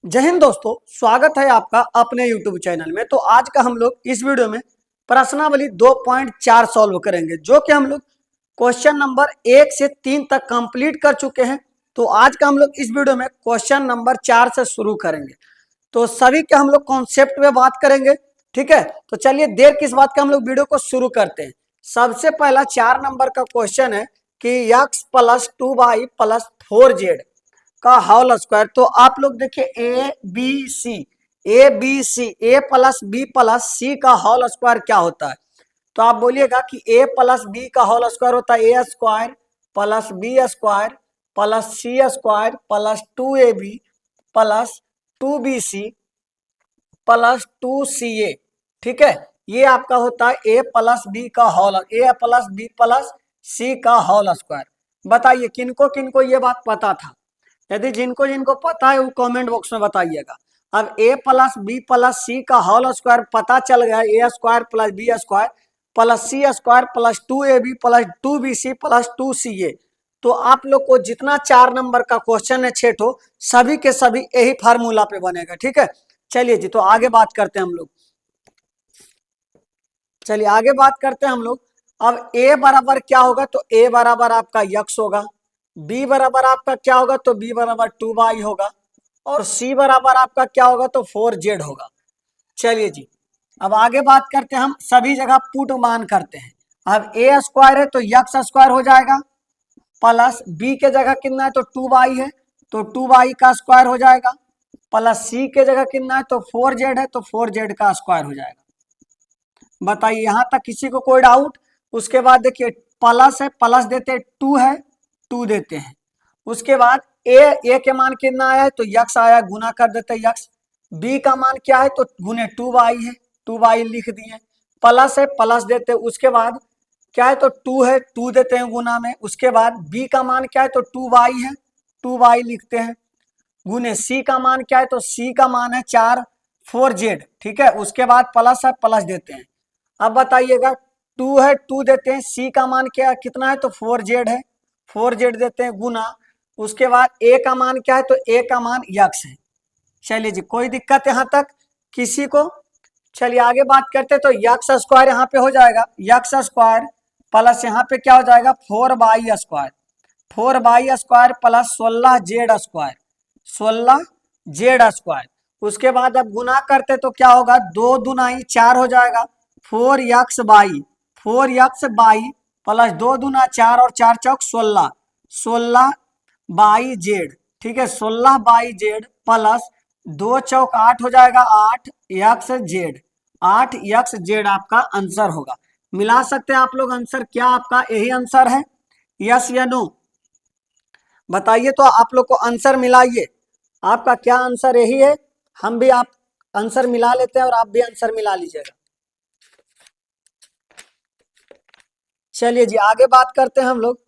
जय हिंद दोस्तों, स्वागत है आपका अपने YouTube चैनल में। तो आज का हम लोग इस वीडियो में प्रश्नावली 2.4 सॉल्व करेंगे, जो कि हम लोग क्वेश्चन नंबर 1 से 3 तक कंप्लीट कर चुके हैं। तो आज का हम लोग इस वीडियो में क्वेश्चन नंबर 4 से शुरू करेंगे। तो सभी के हम लोग कॉन्सेप्ट में बात करेंगे, ठीक है। तो चलिए देर किस बात का, हम लोग वीडियो को शुरू करते हैं। सबसे पहला 4 नंबर का क्वेश्चन है कि x plus 2y plus 4z का होल स्क्वायर। तो आप लोग देखिए ए प्लस बी प्लस सी का होल स्क्वायर क्या होता है। तो आप बोलिएगा कि ए प्लस बी का होल स्क्वायर होता है A square plus B square plus C square plus 2ab plus 2bc plus 2ca, ठीक है। ये आपका होता है ए प्लस बी का whole, A plus B plus C का होल स्क्वायर। बताइए किनको किनको ये बात पता था। यदि जिनको जिनको पता है वो कमेंट बॉक्स में बताइएगा। अब A plus B plus C का होल स्क्वायर पता चल गया, A square plus B square plus C square plus 2ab plus 2bc plus 2ca। तो आप लोग को जितना 4 नंबर का क्वेश्चन है छेठो, सभी के सभी यही फार्मूला पे बनेगा, ठीक है। चलिए जी, तो आगे बात करते हैं हम लोग। चलिए आगे बात करते हैं हम लोग। अब a बराबर क्या होगा, तो a बराबर आपका x होगा, b बराबर आपका क्या होगा, तो b बराबर 2y होगा, और c बराबर आपका क्या होगा, तो 4z होगा। चलिए जी, अब आगे बात करते हैं हम। सभी जगह पुट मान करते हैं। अब a स्क्वायर है तो x स्क्वायर हो जाएगा, प्लस b के जगह कितना है, तो 2y है तो 2y का स्क्वायर हो जाएगा, प्लस c के जगह कितना है, तो 4z है तो 4z का स्क्वायर हो जाएगा। बताइए यहां तक किसी को कोई डाउट। उसके बाद देखिए प्लस है, प्लस देते हैं, 2 है 2 देते हैं। उसके बाद ए के मान कितना आया है, तो यक्स आया, गुना कर देते हैं यक्स। बी का मान क्या है, तो गुने 2y है, 2y लिख दिए। प्लस है, प्लस देते हैं। उसके बाद क्या है, तो 2 है, 2 देते हैं गुना में। उसके बाद बी का मान क्या है, तो 2y है, 2y लिखते हैं। गुने सी का मान क्या है, तो सी का मान है 4 4z, ठीक है। उसके बाद प्लस है, प्लस देते हैं। अब बताइएगा 2 है, 2 देते हैं, सी का मान क्या कितना है, तो 4z है, 4z देते हैं गुना। उसके बाद ए का मान क्या है, तो ए का मान यक्स है। चलिए जी, कोई दिक्कत यहाँ तक किसी को। चलिए आगे बात करते हैं। तो यक्स स्क्वायर यहाँ पे हो जाएगा, यक्स स्क्वायर प्लस यहाँ पे क्या हो जाएगा, 4y square, 4y square plus 16z square, 16z square. उसके बाद अब गुना करते तो क्या होगा, 2 दूनाई 4 हो जाएगा, 4x by 4x by plus 2 दूना 4 और 4 चौक 16, 16 बाई जेड, ठीक है। 16 बाई जेड प्लस 2 चौक 8 हो जाएगा, 8x जेड, 8x जेड आपका आंसर होगा। मिला सकते हैं आप लोग आंसर, क्या आपका यही आंसर है, यस या नो? बताइए तो आप लोग को आंसर मिलाइए, आपका क्या आंसर यही है? हम भी आप आंसर मिला लेते हैं और आप भी आंसर मिला लीजिएगा। चलिए जी आगे बात करते हैं हम लोग।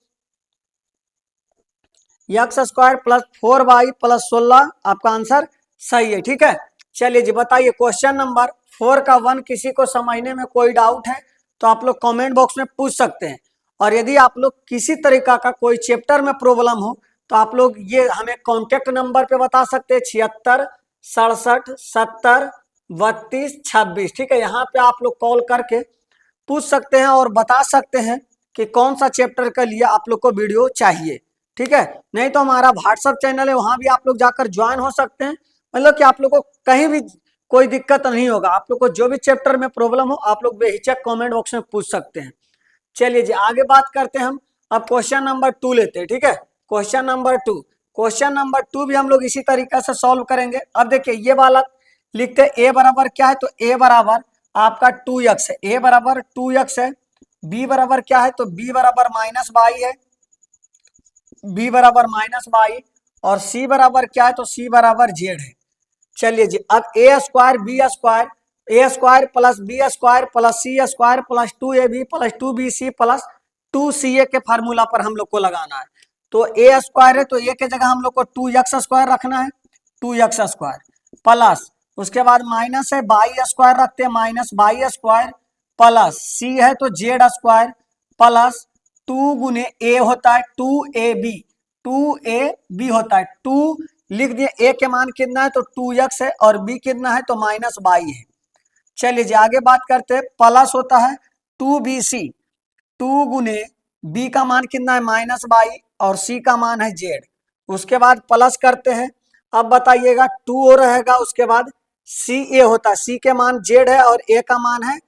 X square plus 4y plus 16 आपका आंसर सही है, ठीक है। चलिए जी बताइए क्वेश्चन नंबर 4 का 1 किसी को समझने में कोई डाउट है तो आप लोग कमेंट बॉक्स में पूछ सकते हैं। और यदि आप लोग किसी तरीका का कोई चैप्टर में प्रॉब्लम हो तो आप लोग ये हमें कॉन्टेक्ट नंबर पे बता सकते हैं, 76 67 70 32 26, ठीक है। यहाँ पे आप लोग कॉल करके पूछ सकते हैं और बता सकते हैं कि कौन सा चैप्टर के लिए आप लोग को वीडियो चाहिए, ठीक है। नहीं तो हमारा व्हाट्सएप चैनल है, वहां भी आप लोग जाकर ज्वाइन हो सकते हैं। मतलब कि आप लोग को कहीं भी कोई दिक्कत नहीं होगा। आप लोग को जो भी चैप्टर में प्रॉब्लम हो आप लोग बेहिचक कमेंट बॉक्स में पूछ सकते हैं। चलिए जी आगे बात करते हैं हम। अब क्वेश्चन नंबर 2 लेते हैं, ठीक है। क्वेश्चन नंबर 2 भी हम लोग इसी तरीके से सॉल्व करेंगे। अब देखिए ये वाला लिखते हैं, ए बराबर क्या है, तो ए बराबर आपका 2x है, ए बराबर 2x है। बी बराबर क्या है, तो बी बराबर माइनस बाई है, बी बराबर माइनस बाई। और सी बराबर क्या है, तो सी बराबर जेड है। चलिए जी, अब A square B square, A square plus B square plus C square plus 2ab plus 2bc plus 2ca के फार्मूला पर हम लोग को लगाना है। तो ए स्क्वायर है तो ए के जगह हम लोग को 2x स्क्वायर रखना है, 2x स्क्वायर प्लस उसके बाद माइनस है बाई स्क्वायर रखते हैं, माइनस बाई स्क्वायर प्लस सी है तो जेड स्क्वायर प्लस 2 गुने ए होता है 2ab, 2ab होता है 2 लिख दिए ए के मान कितना है तो 2x है और बी कितना है तो -22 है। चलिए जी आगे बात करते हैं। प्लस होता है 2bc, 2 गुने बी का मान कितना है -22 और सी का मान है z। उसके बाद प्लस करते हैं। अब बताइएगा 2 हो रहेगा, उसके बाद सी ए होता है, सी के मान z है और ए का मान है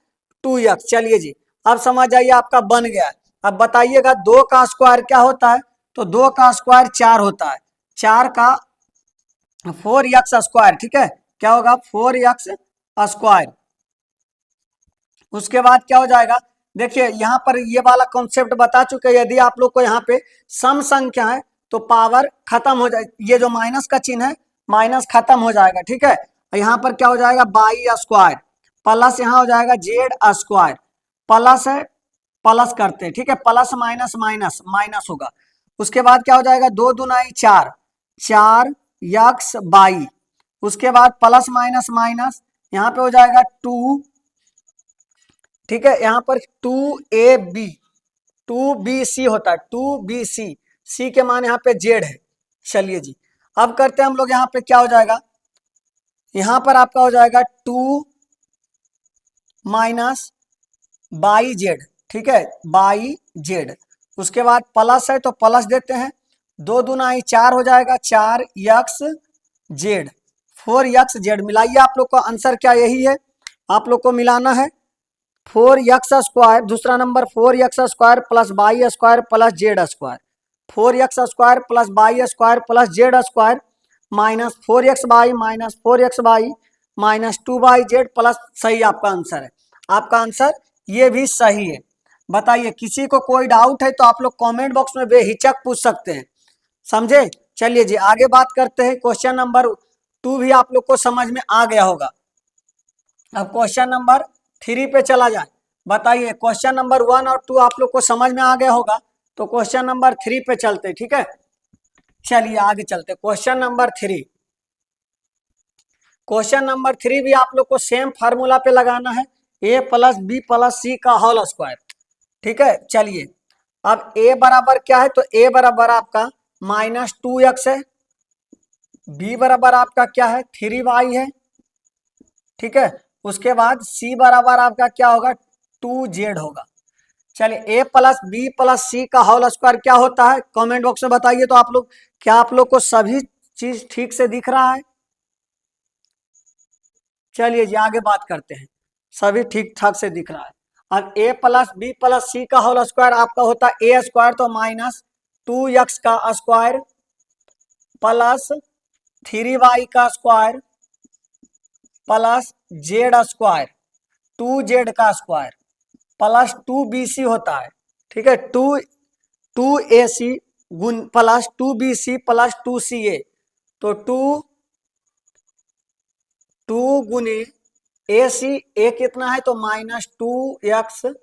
2x। चलिए जी अब समझ जाइए आपका बन गया। अब बताइएगा 2 का स्क्वायर क्या होता है तो 2 का स्क्वायर 4 होता है, 4 का 4x स्क्वायर। ठीक है, क्या होगा 4x स्क्वायर। उसके बाद क्या हो जाएगा, देखिए यहाँ पर ये वाला कॉन्सेप्ट बता चुके हैं। यदि आप लोग को यहाँ पे सम संख्या है तो पावर खत्म हो जाए, ये जो माइनस का चिन्ह है माइनस खत्म हो जाएगा। ठीक है, यहाँ पर क्या हो जाएगा बाई स्क्वायर प्लस यहाँ हो जाएगा जेड स्क्वायर, प्लस है प्लस करते हैं। ठीक है, प्लस माइनस माइनस माइनस होगा। उसके बाद क्या हो जाएगा 2 दूनाई 4, 4x बाई। उसके बाद प्लस माइनस माइनस यहाँ पे हो जाएगा 2। ठीक है, यहाँ पर 2ab 2bc होता है, 2bc, सी के मान यहाँ पे जेड है। चलिए जी अब करते हैं हम लोग, यहाँ पे क्या हो जाएगा, यहाँ पर आपका हो जाएगा 2 माइनस बाई जेड। ठीक है, बाई जेड। उसके बाद प्लस है तो प्लस देते हैं, 2 दूनाई 4 हो जाएगा, 4x जेड, 4x जेड। मिलाइए आप लोग का आंसर क्या यही है, आप लोग को मिलाना है 4x स्क्वायर, दूसरा number 4x square plus by square plus Z square, 4x square plus by square plus Z square minus 4x by minus 4x by minus 2 by Z plus. सही आपका आंसर है, आपका आंसर ये भी सही है। बताइए किसी को कोई डाउट है तो आप लोग कमेंट बॉक्स में बेहिचक पूछ सकते हैं, समझे। चलिए जी आगे बात करते हैं। क्वेश्चन नंबर 2 भी आप लोग को समझ में आ गया होगा। अब क्वेश्चन नंबर 3 पे चला जाए। बताइए क्वेश्चन नंबर 1 और 2 आप लोग को समझ में आ गया होगा, तो क्वेश्चन नंबर 3 पे चलते। ठीक है, चलिए आगे चलते। क्वेश्चन नंबर 3, क्वेश्चन नंबर 3 भी आप लोग को सेम फार्मूला पे लगाना है, a plus B plus C का होल स्क्वायर। ठीक है, चलिए अब a बराबर क्या है तो a बराबर आपका -2x है, b बराबर आपका क्या है 3y है। ठीक है, उसके बाद c बराबर आपका क्या होगा 2z होगा। चलिए a plus B plus C का होल स्क्वायर क्या होता है कमेंट बॉक्स में बताइए। तो आप लोग क्या आप लोग को सभी चीज ठीक से दिख रहा है। चलिए जी आगे बात करते हैं, सभी ठीक ठाक से दिख रहा है। अब a plus B plus C का होल स्क्वायर आपका होता है a स्क्वायर, तो -2x का स्क्वायर प्लस 3y का square plus Z square 2z का स्क्वायर प्लस 2bc होता है। ठीक है, 2ac गुन प्लस 2bc प्लस 2ca, तो 2 गुने ac, a कितना है तो -2x।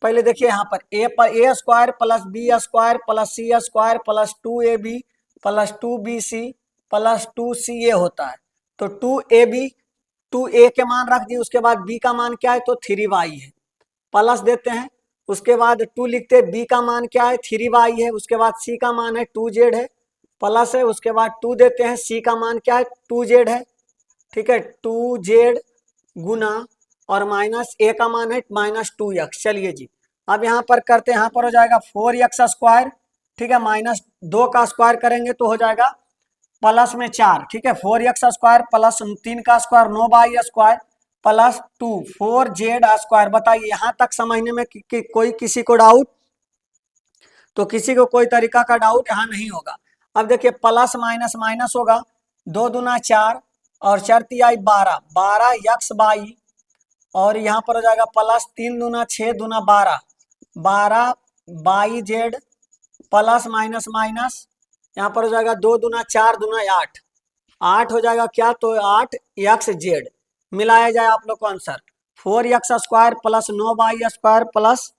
पहले देखिए यहाँ पर a square plus B square plus C square plus 2ab plus 2bc plus 2ca होता है। तो 2ab 2a के मान रख दिए, उसके बाद b का मान क्या है तो 3y है, प्लस देते हैं। उसके बाद 2 लिखते हैं, b का मान क्या है 3y है, उसके बाद c का मान है 2z है, प्लस है। उसके बाद 2 देते हैं, c का मान क्या है 2z है। ठीक है, 2z गुना और माइनस a का मान है -2x। चलिए जी अब यहाँ पर करते हैं, यहाँ पर हो जाएगा 4x स्क्वायर। ठीक है, -2 का स्क्वायर करेंगे तो हो जाएगा प्लस में 4। ठीक है, 4x स्क्वायर प्लस 3 का square 9y square plus 2 4z square. बताइए यहाँ तक समझने में कोई किसी को डाउट, तो किसी को कोई तरीका का डाउट यहाँ नहीं होगा। अब देखिए प्लस माइनस माइनस होगा, 2 दूना 4 और 4 तिहाई 12, 12x बाई, और यहाँ पर हो जाएगा प्लस 3 दूना 6 दूना 12, 12 by Z plus minus minus, यहाँ पर हो जाएगा 2 दूना 4 दूना 8, 8 हो जाएगा क्या तो 8x जेड। मिलाया जाए आप लोग को answer 4x square plus 9y square plus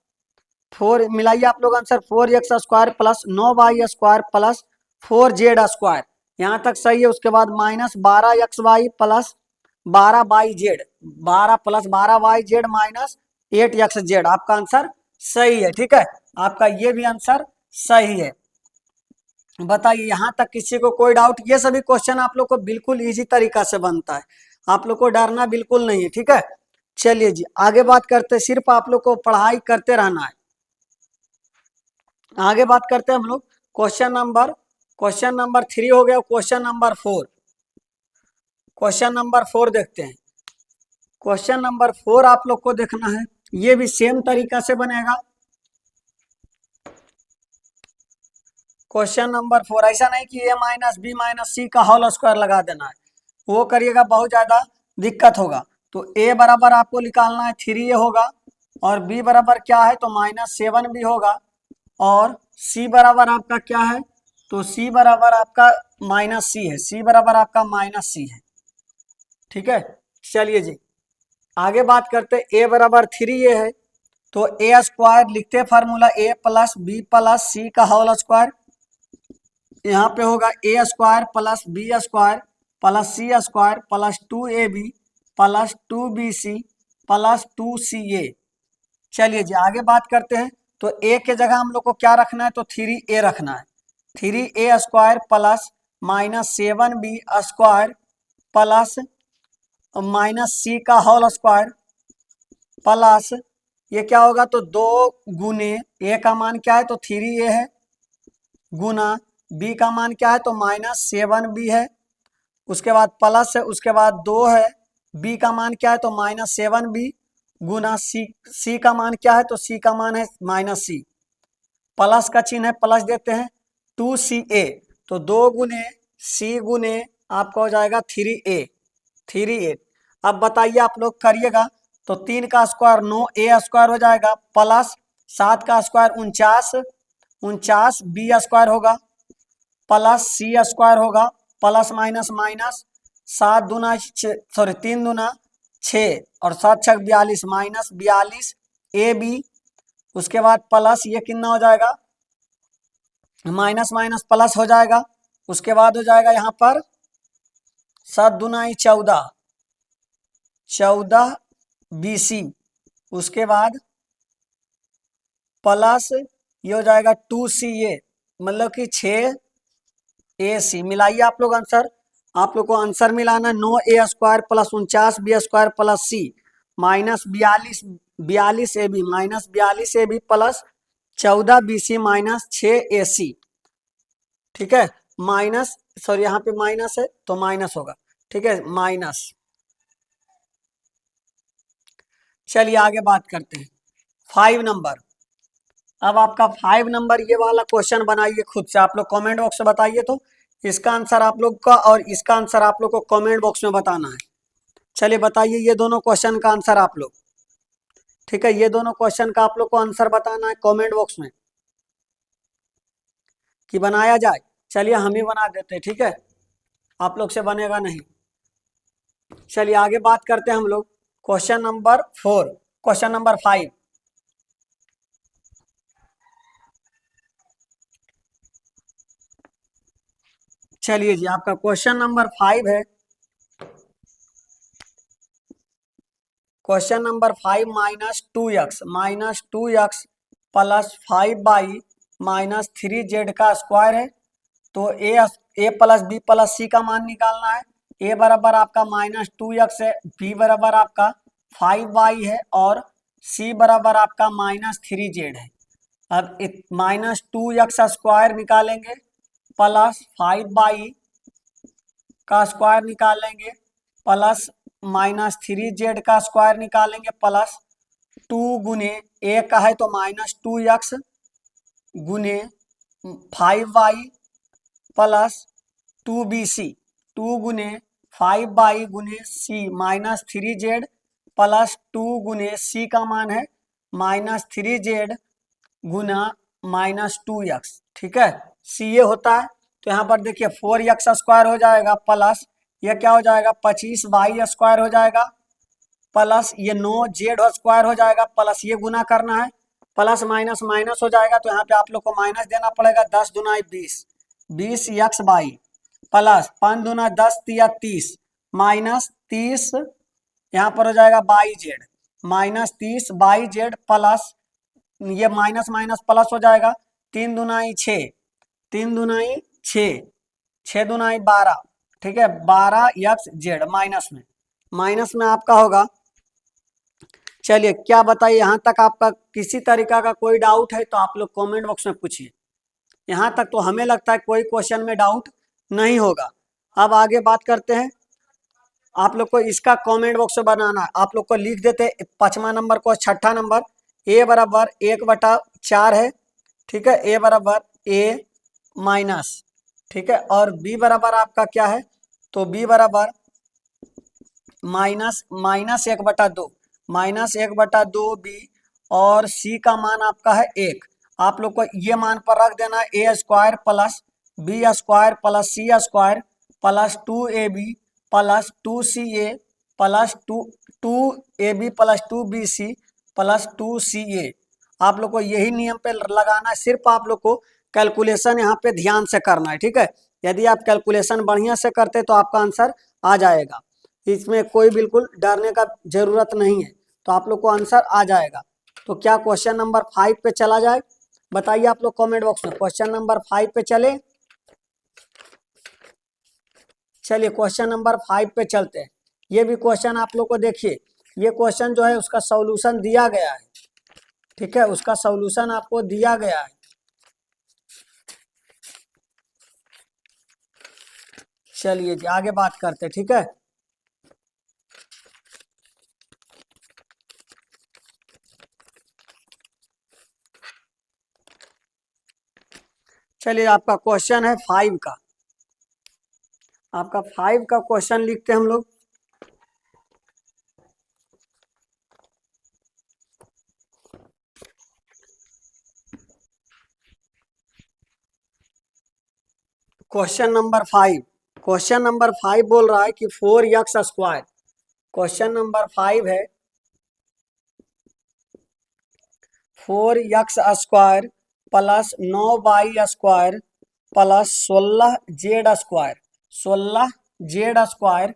4, मिलाइए आप लोग answer 4x square plus 9y square plus 4z square. यहाँ तक सही है। उसके बाद -12xy plus 12y Z, 12 plus 12y Z minus 8x Z. आपका आंसर सही है। ठीक है, आपका ये भी आंसर सही है। बताइए यहाँ तक किसी को कोई डाउट? ये सभी क्वेश्चन आप लोग को बिल्कुल इजी तरीका से बनता है, आप लोग को डरना बिल्कुल नहीं है, ठीक है। चलिए जी आगे बात करते हैं, सिर्फ आप लोग को पढ़ाई करते रहना है। आगे बात करते हैं हम लोग क्वेश्चन नंबर 3 हो गया, क्वेश्चन नंबर 4 देखते हैं। क्वेश्चन नंबर 4 आप लोग को देखना है, ये भी सेम तरीका से बनेगा। क्वेश्चन नंबर 4 ऐसा नहीं कि ए माइनस बी माइनस सी का होल स्क्वायर लगा देना है, वो करिएगा बहुत ज्यादा दिक्कत होगा। तो ए बराबर आपको निकालना है 3a होगा, और बी बराबर क्या है तो -7b होगा, और सी बराबर आपका क्या है तो सी बराबर आपका -c है, सी बराबर आपका -c है, ठीक है। चलिए जी आगे बात करते, ए बराबर 3a है तो ए स्क्वायर लिखते formula a plus B plus C का होल स्क्वायर, यहाँ पे होगा A square plus B square plus C square plus 2ab plus 2bc plus 2ca। चलिए जी आगे बात करते हैं, तो ए के जगह हम लोग को क्या रखना है तो 3a रखना है, 3a square plus -7b square plus -c का होल स्क्वायर प्लस ये क्या होगा तो 2 गुने ए का मान क्या है तो 3a है, गुना बी का मान क्या है तो -7b है, उसके बाद प्लस है, उसके बाद 2 है, बी का मान क्या है तो -7b, गुना सी का मान क्या है तो सी का मान है -c, प्लस का चिन्ह है प्लस देते हैं 2ca, तो 2 गुने सी गुने आपका हो जाएगा 3a। अब बताइए आप लोग करिएगा, तो 3 का स्क्वायर 9a स्क्वायर हो जाएगा, प्लस 7 का स्क्वायर 49 बी स्क्वायर होगा, प्लस सी स्क्वायर होगा, प्लस माइनस माइनस 7 दूना 3 दूना 6 और 7 छक 42 -42 ए बी, उसके बाद प्लस ये कितना हो जाएगा माइनस माइनस प्लस हो जाएगा, उसके बाद हो जाएगा यहाँ पर 7 दूना 14 BC, उसके बाद प्लस ये हो जाएगा 2CA, मतलब कि 6AC। मिलाइए आप लोग आंसर, आप लोग को आंसर मिलाना 9a square plus 49b square plus c -42ab -42ab plus 14bc minus 6ac, ठीक है। माइनस सॉरी यहाँ पे माइनस है तो माइनस होगा, ठीक है, माइनस। चलिए आगे बात करते हैं 5 नंबर। अब आपका 5 नंबर ये वाला क्वेश्चन बनाइए खुद से, आप लोग कमेंट बॉक्स में बताइए, तो इसका आंसर आप लोग का और इसका आंसर आप लोग को कमेंट बॉक्स में बताना है। चलिए बताइए ये दोनों क्वेश्चन का आंसर आप लोग, ठीक है, ये दोनों क्वेश्चन का आप लोग को आंसर बताना है कमेंट बॉक्स में कि बनाया जाए। चलिए हम ही बना देते हैं, ठीक है, आप लोग से बनेगा नहीं। चलिए आगे बात करते हैं हम लोग क्वेश्चन नंबर 5। चलिए जी आपका क्वेश्चन नंबर 5 है, question number 5 -2x plus 5y -3z का स्क्वायर है। तो ए प्लस बी प्लस सी का मान निकालना है। ए बराबर आपका -2x है, बी बराबर आपका 5y है, और सी बराबर आपका -3z है। अब -2x स्क्वायर निकालेंगे प्लस 5y का स्क्वायर निकालेंगे प्लस -3z का स्क्वायर निकालेंगे प्लस 2 गुने ए का है तो -2x गुने 5y प्लस 2bc, 2 गुने 5y गुने c -3z प्लस 2 गुने c का मान है -3z गुना -2x, ठीक है, सी ये होता है। तो यहाँ पर देखिए 4x स्क्वायर हो जाएगा प्लस ये क्या हो जाएगा 25y स्क्वायर हो जाएगा, प्लस ये 9z स्क्वायर हो जाएगा, प्लस ये गुना करना है, प्लस माइनस माइनस हो जाएगा, तो यहाँ पे आप लोग को माइनस देना पड़ेगा, 10 दूना 20 बाई प्लस 5 दूना 10 तिया 30 -30 यहाँ पर हो जाएगा -30 बाई जेड प्लस ये माइनस माइनस प्लस हो जाएगा, 3 दूनाई 6 3 दूनाई 6, 6 दूना 12, ठीक है, 12x z माइनस में आपका होगा। चलिए क्या बताइए, यहाँ तक आपका किसी तरीका का कोई डाउट है तो आप लोग कमेंट बॉक्स में पूछिए। यहाँ तक तो हमें लगता है कोई क्वेश्चन में डाउट नहीं होगा। अब आगे बात करते हैं, आप लोग को इसका कमेंट बॉक्स में बनाना है, आप लोग को लिख देते हैं 5वां नंबर को, 6ठा नंबर a बराबर 1/4 है, ठीक है, a बराबर a माइनस, ठीक है, और b बराबर आपका क्या है, तो b बराबर -1/2 बी, और c का मान आपका है 1। आप लोग को ये मान पर रख देना a² plus b² plus c² plus 2ab plus 2ca plus 2ab plus 2bc plus 2ca। आप लोग को यही नियम पे लगाना है, सिर्फ आप लोग को कैलकुलेशन यहाँ पे ध्यान से करना है, ठीक है। यदि आप कैलकुलेशन बढ़िया से करते तो आपका आंसर आ जाएगा, इसमें कोई बिल्कुल डरने का जरूरत नहीं है, तो आप लोग को आंसर आ जाएगा। तो क्या क्वेश्चन नंबर 5 पे चला जाए, बताइए आप लोग कमेंट बॉक्स में, क्वेश्चन नंबर 5 पे चले। चलिए क्वेश्चन नंबर 5 पे चलते हैं। ये भी क्वेश्चन आप लोग को देखिए, ये क्वेश्चन जो है उसका सॉल्यूशन दिया गया है, ठीक है, उसका सॉल्यूशन आपको दिया गया है। चलिए जी आगे बात करते हैं, ठीक है। चलिए आपका क्वेश्चन है 5 का, आपका 5 का क्वेश्चन लिखते हैं हम लोग। क्वेश्चन नंबर 5 बोल रहा है कि 4x², क्वेश्चन नंबर 5 है 4x² plus 9y² plus 16z²,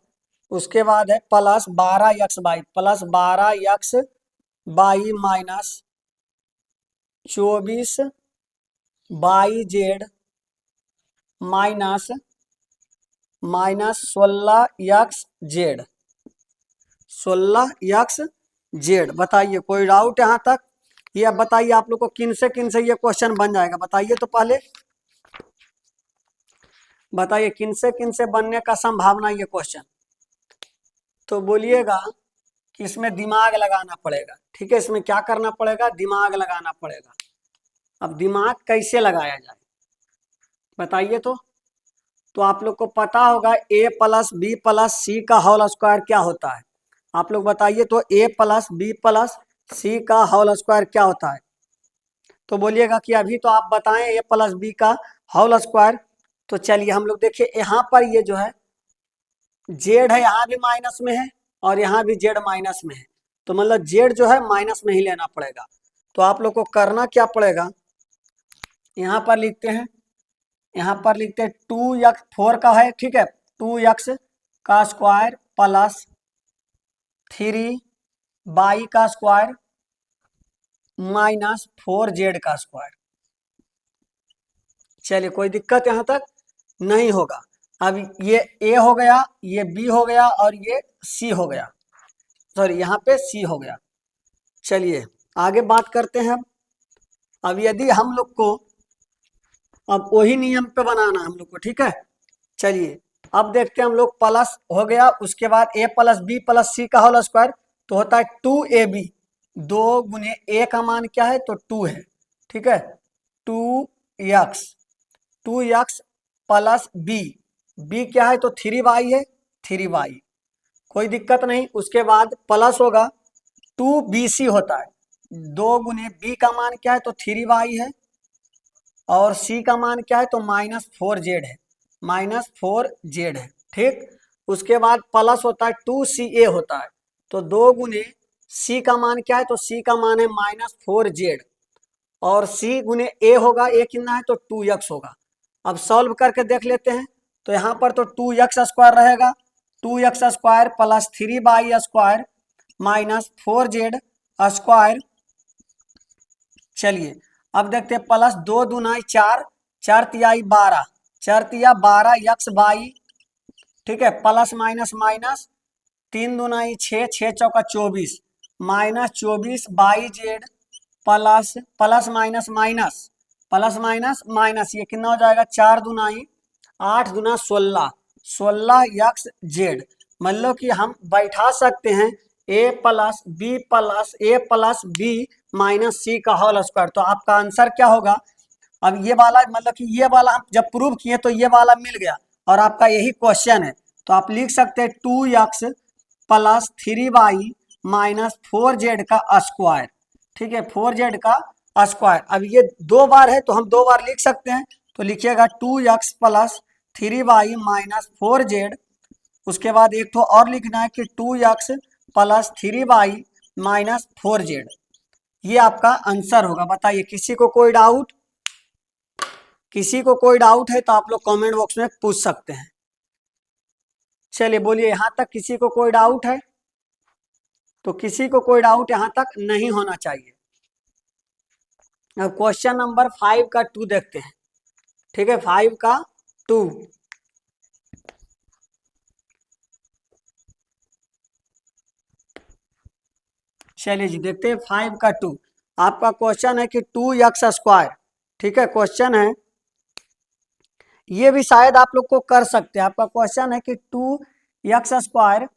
उसके बाद है plus 12x minus 24y minus 16x। बताइए कोई डाउट यहाँ तक, ये अब बताइए आप लोग को किन से ये क्वेश्चन बन जाएगा, बताइए तो पहले बताइए किन से बनने का संभावना ये क्वेश्चन, तो बोलिएगा कि इसमें दिमाग लगाना पड़ेगा, ठीक है, इसमें क्या करना पड़ेगा, दिमाग लगाना पड़ेगा। अब दिमाग कैसे लगाया जाए बताइए तो आप लोग को पता होगा a plus B plus C का होल स्क्वायर क्या होता है, आप लोग बताइए तो a plus B plus C का होल स्क्वायर क्या होता है, तो बोलिएगा कि अभी तो आप बताएं a प्लस बी का होल स्क्वायर। तो चलिए हम लोग देखिए यहाँ पर ये जो है जेड है, यहाँ भी माइनस में है और यहाँ भी जेड माइनस में है, तो मतलब जेड जो है माइनस में ही लेना पड़ेगा। तो आप लोग को करना क्या पड़ेगा, यहाँ पर लिखते हैं, यहाँ पर लिखते हैं 2x 4 का है, ठीक है, 2x का स्क्वायर प्लस 3y का स्क्वायर माइनस 4z का स्क्वायर। चलिए कोई दिक्कत यहाँ तक नहीं होगा। अब ये a हो गया, ये b हो गया और ये c हो गया, सॉरी यहाँ पे c हो गया। चलिए आगे बात करते हैं। अब यदि हम लोग को अब वही नियम पे बनाना है हम लोग को, ठीक है। चलिए अब देखते हैं हम लोग, प्लस हो गया, उसके बाद a plus B plus C का होल स्क्वायर तो होता है 2ab, 2 गुने a का मान क्या है तो 2 है, ठीक है, 2x प्लस b क्या है तो 3y है, 3y, कोई दिक्कत नहीं। उसके बाद प्लस होगा 2bc होता है, 2 गुने b का मान क्या है तो 3y है और c का मान क्या है तो -4z है, -4z है, ठीक। उसके बाद प्लस होता है 2ca होता है, तो 2 गुने c का मान क्या है तो c का मान है -4z और c गुने a होगा, a कितना है तो 2x होगा। अब सॉल्व करके देख लेते हैं, तो यहाँ पर तो 2x² रहेगा, 2x² plus 3y² minus 4z²। चलिए अब देखते हैं, प्लस 2 दूना 4, 4 तिहाई 12, 4 12 यक्स बाई, ठीक है, प्लस माइनस माइनस 3 दूनाई 6, 6 चौका 24 minus 24 by Z plus plus minus minus plus minus minus, ये कितना हो जाएगा 4 दूनाई 8 दूना 16, 16 यक्स जेड। मतलब कि हम बैठा सकते हैं ए प्लस बी माइनस सी का होल स्क्वायर। तो आपका आंसर क्या होगा? अब ये वाला मतलब कि ये वाला हम जब प्रूव किए तो ये वाला मिल गया और आपका यही क्वेश्चन है, तो आप लिख सकते हैं 2x plus 3y minus 4z का स्क्वायर, ठीक है, 4z का स्क्वायर। अब ये 2 बार है तो हम 2 बार लिख सकते हैं, तो लिखिएगा 2x plus 3y minus 4z। उसके बाद एक तो और लिखना है कि 2x plus 3y minus 4z। ये आपका आंसर होगा। बताइए किसी को कोई डाउट? किसी को कोई डाउट है तो आप लोग कमेंट बॉक्स में पूछ सकते हैं। चलिए बोलिए, यहां तक किसी को कोई डाउट है? तो किसी को कोई डाउट यहां तक नहीं होना चाहिए। अब क्वेश्चन नंबर 5 का 2 देखते हैं, ठीक है, 5 का 2। चलिए जी देखते हैं 5 का 2। आपका क्वेश्चन है कि 2x स्क्वायर, ठीक है, क्वेश्चन है, ये भी शायद आप लोग को कर सकते हैं। आपका क्वेश्चन है कि 2x स्क्वायर,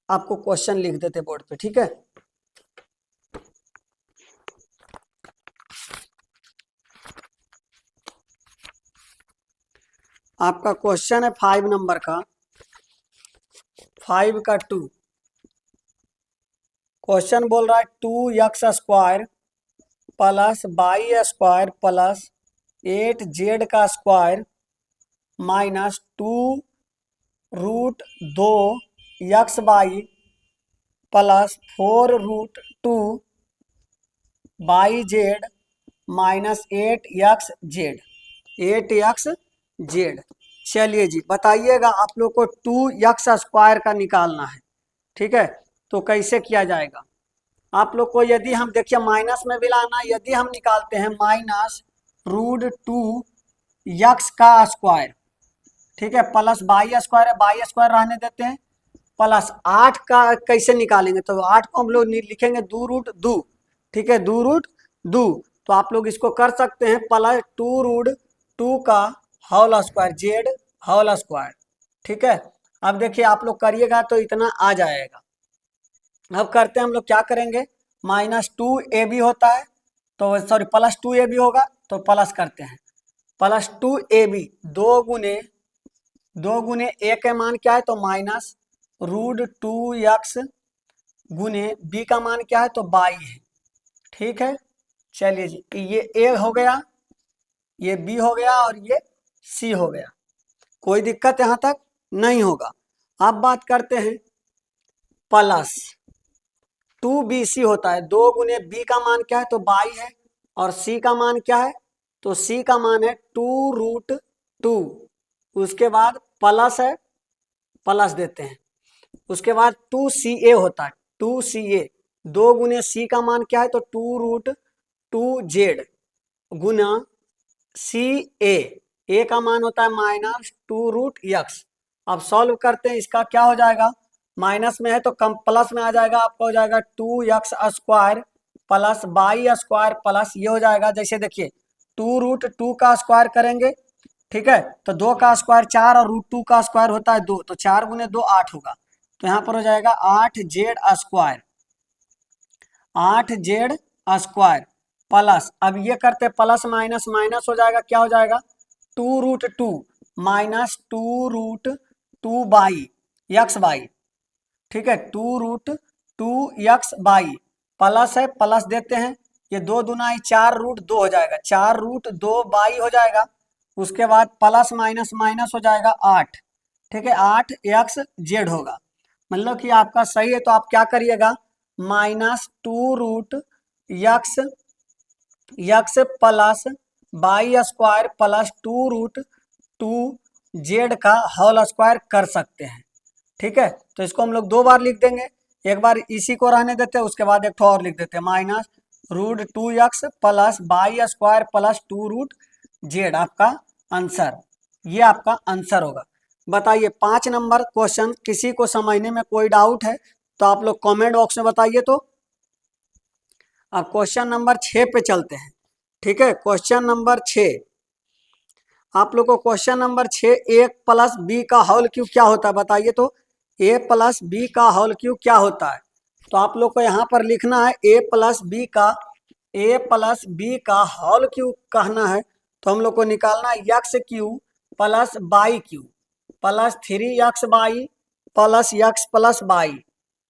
आपको क्वेश्चन लिख देते बोर्ड पे, ठीक है। आपका क्वेश्चन है 5 नंबर का, 5 का 2। क्वेश्चन बोल रहा है 2x square plus Y square plus 8z का square minus 2√2 X Y plus 4√2 Y Z minus 8x Z. चलिए जी बताइएगा, आप लोग को 2x स्क्वायर का निकालना है, ठीक है, तो कैसे किया जाएगा? आप लोग को यदि हम देखिए माइनस में भी लाना, यदि हम निकालते हैं माइनस √2 यक्स का स्क्वायर, ठीक है, प्लस बाई स्क्वायर है, बाई स्क्वायर रहने देते हैं, प्लस 8 का कैसे निकालेंगे? तो 8 को हम लोग लिखेंगे 2√2, ठीक है, 2√2। तो आप लोग इसको कर सकते हैं प्लस 2√2 का whole square Z whole square, ठीक है। अब देखिए आप लोग करिएगा तो इतना आ जाएगा। अब करते हैं हम लोग क्या करेंगे, -2ab होता है, तो सॉरी +2ab होगा, तो प्लस करते हैं +2ab, 2 गुने a का मान क्या है? तो -√2x गुने b का मान क्या है? तो 22 है, ठीक है। चलिए जी ये a हो गया, ये b हो गया और ये c हो गया। कोई दिक्कत यहां तक नहीं होगा। अब बात करते हैं प्लस 2bc होता है, 2 गुने b का मान क्या है? तो 22 है, और c का मान क्या है? तो c का मान है 2√2। उसके बाद प्लस है, प्लस देते हैं। उसके बाद 2ca होता है, 2ca, 2 गुने c का मान क्या है? तो 2√2z गुना ca, a का मान होता है -2√x। अब सॉल्व करते हैं, इसका क्या हो जाएगा? माइनस में है तो कम प्लस में आ जाएगा, आपका हो जाएगा 2x square plus by square plus ये हो जाएगा, जैसे देखिए 2√2 का स्क्वायर करेंगे, ठीक है, तो 2 का स्क्वायर 4 और √2 का स्क्वायर होता है 2, तो 4 गुने 2 8 होगा, तो यहाँ पर हो जाएगा 8z square, 8z square plus, अब ये करते प्लस माइनस माइनस हो जाएगा, क्या हो जाएगा? 2√2 माइनस 2√2 बाई यक्स बाई, ठीक है, 2√2 यक्स बाई प्लस है, प्लस देते हैं, ये 2 दूनाई 4√2 हो जाएगा, 4√2 बाई हो जाएगा। उसके बाद प्लस माइनस माइनस हो जाएगा 8, ठीक है, 8x/z होगा। मतलब कि आपका सही है, तो आप क्या करिएगा, -2√x plus by square plus 2√2z का होल स्क्वायर कर सकते हैं, ठीक है। तो इसको हम लोग 2 बार लिख देंगे, एक बार इसी को रहने देते हैं, उसके बाद एक और लिख देते हैं -√2x plus by square plus 2√z, आपका आंसर ये आपका आंसर होगा। बताइए 5 नंबर क्वेश्चन, किसी को समझने में कोई डाउट है तो आप लोग कमेंट बॉक्स में बताइए। तो अब क्वेश्चन नंबर 6 पे चलते हैं। ठीक है, क्वेश्चन नंबर 6, आप लोग को क्वेश्चन नंबर 6, ए प्लस बी का होल क्यूब क्या होता है बताइए। तो ए प्लस बी का होल क्यूब क्या होता है? तो आप लोग को यहाँ पर लिखना है ए प्लस बी का होल क्यूब कहना है तो हम लोग को निकालना है x cube plus by cube plus 3x by plus x plus by.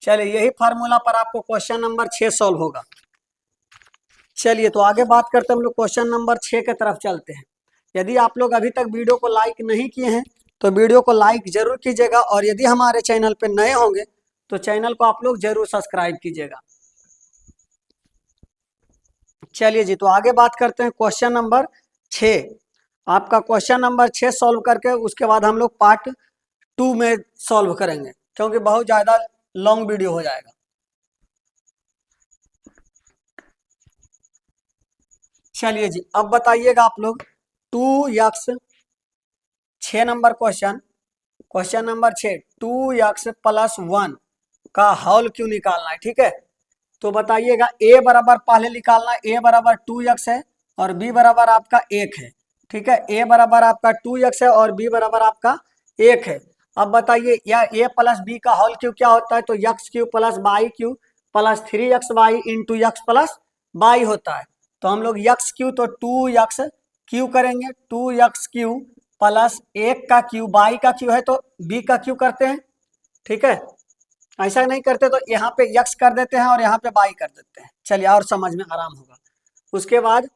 चलिए यही फार्मूला पर आपको क्वेश्चन नंबर 6 सॉल्व होगा। चलिए तो आगे बात करते हैं, हम लोग क्वेश्चन नंबर 6 के तरफ चलते हैं। यदि आप लोग अभी तक वीडियो को लाइक नहीं किए हैं तो वीडियो को लाइक जरूर कीजिएगा, और यदि हमारे चैनल पे नए होंगे तो चैनल को आप लोग जरूर सब्सक्राइब कीजिएगा। चलिए जी, तो आगे बात करते हैं क्वेश्चन नंबर 6। आपका क्वेश्चन नंबर 6 सॉल्व करके उसके बाद हम लोग पार्ट 2 में सॉल्व करेंगे, क्योंकि बहुत ज़्यादा लॉन्ग वीडियो हो जाएगा। चलिए जी, अब बताइएगा आप लोग 2x, 6 number question, question number 6, 2x plus 1 का होल क्यों निकालना है। ठीक है, तो बताइएगा a बराबर पहले निकालना है, a बराबर 2x है और b बराबर आपका 1 है। ठीक है, a बराबर आपका 2x है और b बराबर आपका 1 है। अब बताइए या a प्लस b का होल क्यूब क्या होता है? तो x cube plus by cube plus 3x by into x plus by होता है। तो हम लोग यक्स क्यूब तो 2x क्यूब करेंगे, 2x क्यूब प्लस 1 का क्यूब, बाई का क्यूब है तो b का क्यूब करते हैं। ठीक है, ऐसा नहीं करते तो यहाँ पे यक्स कर देते हैं और यहाँ पे बाई कर देते हैं। चलिए और समझ में आराम होगा। उसके बाद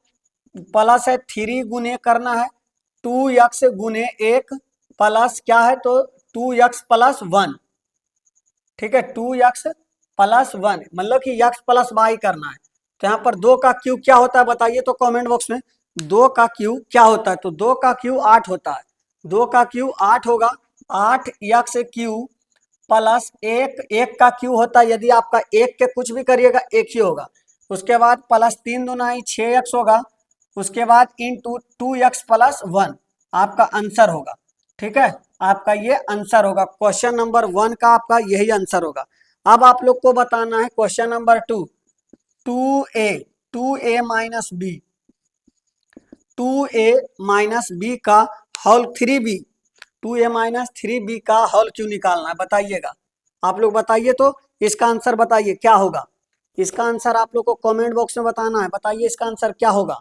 प्लस है 3 गुने करना है 2x गुने 1 प्लस क्या है तो 2x प्लस 1। ठीक है, 2x प्लस 1 मतलब कि x प्लस बाई करना है। तो यहाँ पर 2 का क्यूब क्या होता है बताइए तो कमेंट बॉक्स में 2 का क्यूब क्या होता है। तो 2 का क्यूब 8 होता है, 2 का क्यूब 8 होगा। 8x क्यूब प्लस 1 का क्यूब होता है, यदि आपका 1 के कुछ भी करिएगा 1 ही होगा। उसके बाद प्लस 3 दूना 6x होगा। उसके बाद इंटू 2x प्लस 1 आपका आंसर होगा। ठीक है, आपका ये आंसर होगा, क्वेश्चन नंबर 1 का आपका यही आंसर होगा। अब आप लोग को बताना है question number 2, 2a minus B, 2a minus B का whole 3b, 2a minus 3b का होल क्यों निकालना है बताइएगा। आप लोग बताइए तो इसका आंसर बताइए क्या होगा। इसका आंसर आप लोग को कमेंट बॉक्स में बताना है। बताइए इसका आंसर क्या होगा,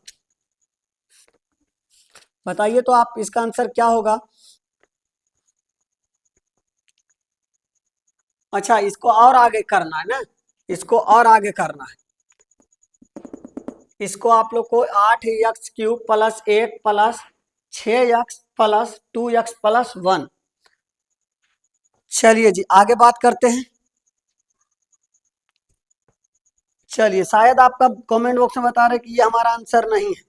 बताइए तो आप इसका आंसर क्या होगा। अच्छा, इसको और आगे करना है ना, इसको और आगे करना है। इसको आप लोग को 8x cube plus 1 plus 6x plus 2x plus 1। चलिए जी आगे बात करते हैं। चलिए शायद आपका कमेंट बॉक्स में बता रहे कि ये हमारा आंसर नहीं है।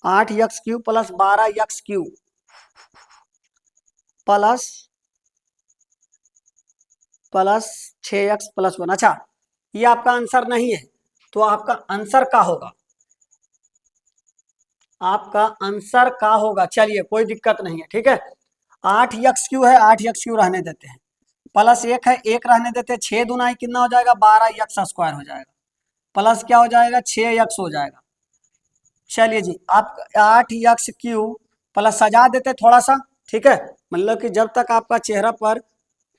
8x cube plus 12x cube plus plus 6x plus 1। अच्छा, ये आपका आंसर नहीं है तो आपका आंसर क्या होगा, आपका आंसर क्या होगा। चलिए कोई दिक्कत नहीं है, ठीक है। 8x क्यू है, 8x क्यू रहने देते हैं, प्लस 1 है 1 रहने देते हैं। 6 दूना कितना हो जाएगा 12x स्क्वायर हो जाएगा, प्लस क्या हो जाएगा 6x हो जाएगा। चलिए जी, आप 8x क्यू प्लस सजा देते थोड़ा सा, ठीक है। मतलब कि जब तक आपका चेहरा पर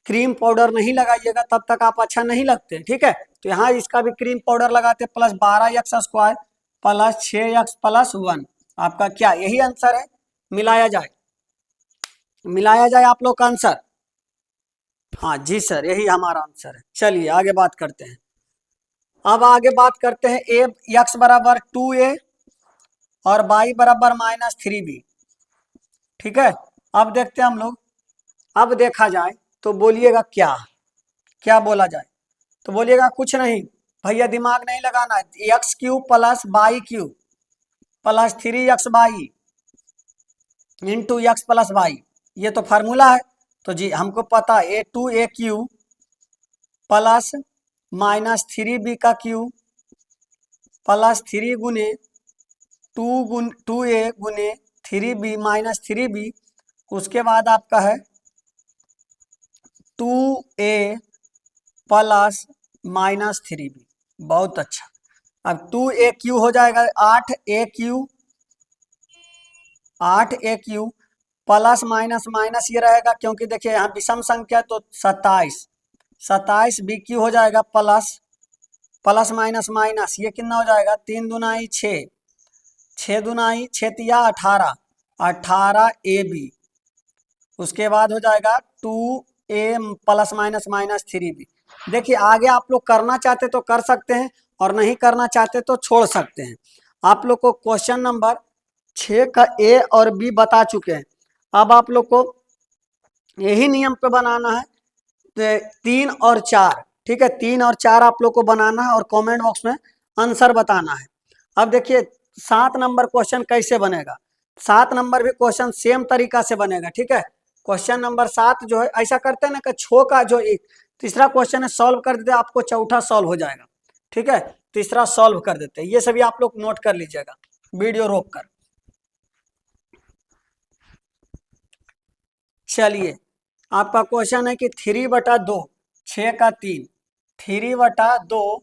क्रीम पाउडर नहीं लगाइएगा तब तक आप अच्छा नहीं लगते, ठीक है। तो यहाँ इसका भी क्रीम पाउडर लगाते, plus 12x square plus 6x plus 1। आपका क्या यही आंसर है, मिलाया जाए, मिलाया जाए आप लोग का आंसर। हाँ जी सर, यही हमारा आंसर है। चलिए आगे बात करते हैं। अब आगे बात करते हैं ए एक्स बराबर 2a और बाई बराबर -3b। ठीक है, अब देखते हैं हम लोग। अब देखा जाए तो बोलिएगा क्या क्या बोला जाए, तो बोलिएगा कुछ नहीं भैया, दिमाग नहीं लगाना है। X cube plus by cube plus 3x by into x plus by, ये तो फार्मूला है। तो जी हमको पता है A2a क्यूब प्लस -3b का क्यूब प्लस 3 गुने 2a गुने 3b माइनस 3b, उसके बाद आपका है 2a प्लस माइनस 3b। बहुत अच्छा। अब 2aq हो जाएगा 8aq प्लस माइनस माइनस ये रहेगा, क्योंकि देखिए यहाँ विषम संख्या तो 27 bq हो जाएगा प्लस माइनस माइनस ये कितना हो जाएगा, 3 दूनाई 6, 6 दूनाई 6 तिया 18, 18ab, उसके बाद हो जाएगा 2a plus minus minus 3b। देखिए आगे आप लोग करना चाहते तो कर सकते हैं और नहीं करना चाहते तो छोड़ सकते हैं। आप लोग को क्वेश्चन नंबर 6 का ए और बी बता चुके हैं। अब आप लोग को यही नियम पे बनाना है, 3 और 4, ठीक है, 3 और 4 आप लोग को बनाना है और कमेंट बॉक्स में आंसर बताना है। अब देखिए 7 नंबर क्वेश्चन कैसे बनेगा। 7 नंबर भी क्वेश्चन सेम तरीका से बनेगा, ठीक है। क्वेश्चन नंबर 7 जो है ऐसा करते हैं ना कि 6 का जो एक तीसरा क्वेश्चन है सॉल्व कर देते, आपको चौथा सॉल्व हो जाएगा, ठीक है। तीसरा सॉल्व कर देते हैं, ये सभी आप लोग नोट कर लीजिएगा वीडियो रोक कर। चलिए आपका क्वेश्चन है कि 3/2, 6 का 3, 3/2,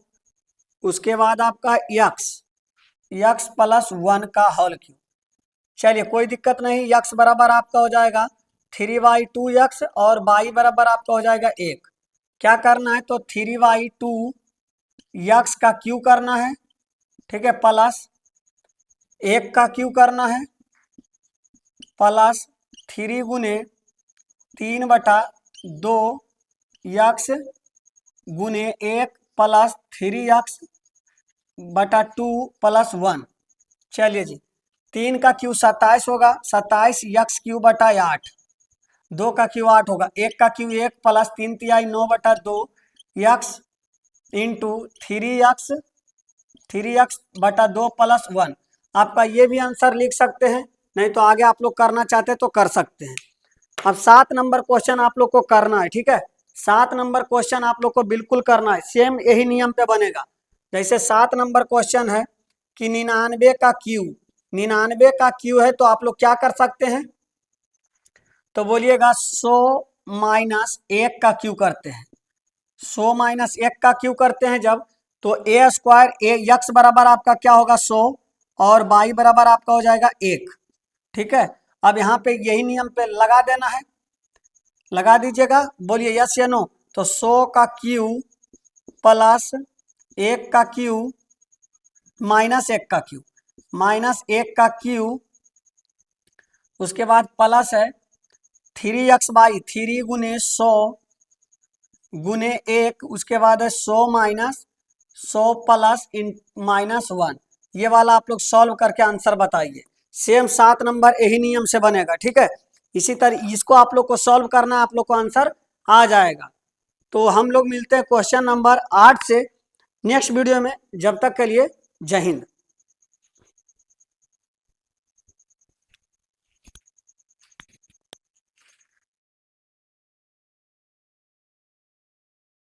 उसके बाद आपका यक्स प्लस 1 का होल क्यूब। चलिए कोई दिक्कत नहीं, यक्स बराबर आपका हो जाएगा 3/2 और वाई बराबर आपका हो जाएगा 1। क्या करना है तो 3/2 यक्स का क्यू करना है, ठीक है, प्लस 1 का क्यू करना है, प्लस 3 गुने 3/2 यक्स गुने 1 प्लस 3x/2 प्लस 1। चलिए जी 3 का क्यू 27 होगा, 27 यक्स क्यू बटा 8, 2 का क्यू 8 होगा, 1 का क्यू 1 प्लस 3 तिहाई 9/2 यक्स इंटू 3x/2 प्लस 1। आपका ये भी आंसर लिख सकते हैं, नहीं तो आगे आप लोग करना चाहते तो कर सकते हैं। अब 7 नंबर क्वेश्चन आप लोग को करना है, ठीक है। 7 नंबर क्वेश्चन आप लोग को बिल्कुल करना है, सेम यही नियम पे बनेगा। जैसे 7 नंबर क्वेश्चन है कि 99 का क्यू है, तो आप लोग क्या कर सकते हैं, तो बोलिएगा 100 माइनस 1 का क्यू करते हैं। 100 माइनस 1 का क्यू करते हैं जब, तो ए स्क्वायर यक्स बराबर आपका क्या होगा 100 और वाई बराबर आपका हो जाएगा 1, ठीक है। अब यहाँ पे यही नियम पे लगा देना है, लगा दीजिएगा, बोलिए यस या नो। तो 100 का क्यू प्लस 1 का क्यू माइनस 1 का क्यू, माइनस 1 का क्यू, उसके बाद प्लस है 3x/, 3 गुने 100 गुने 1, उसके बाद है 100 माइनस 100 प्लस माइनस 1। ये वाला आप लोग सॉल्व करके आंसर बताइए। सेम 7 नंबर यही नियम से बनेगा, ठीक है। इसी तरह इसको आप लोग को सॉल्व करना है, आप लोग को आंसर आ जाएगा। तो हम लोग मिलते हैं क्वेश्चन नंबर 8 से नेक्स्ट वीडियो में। जब तक के लिए जय हिंद।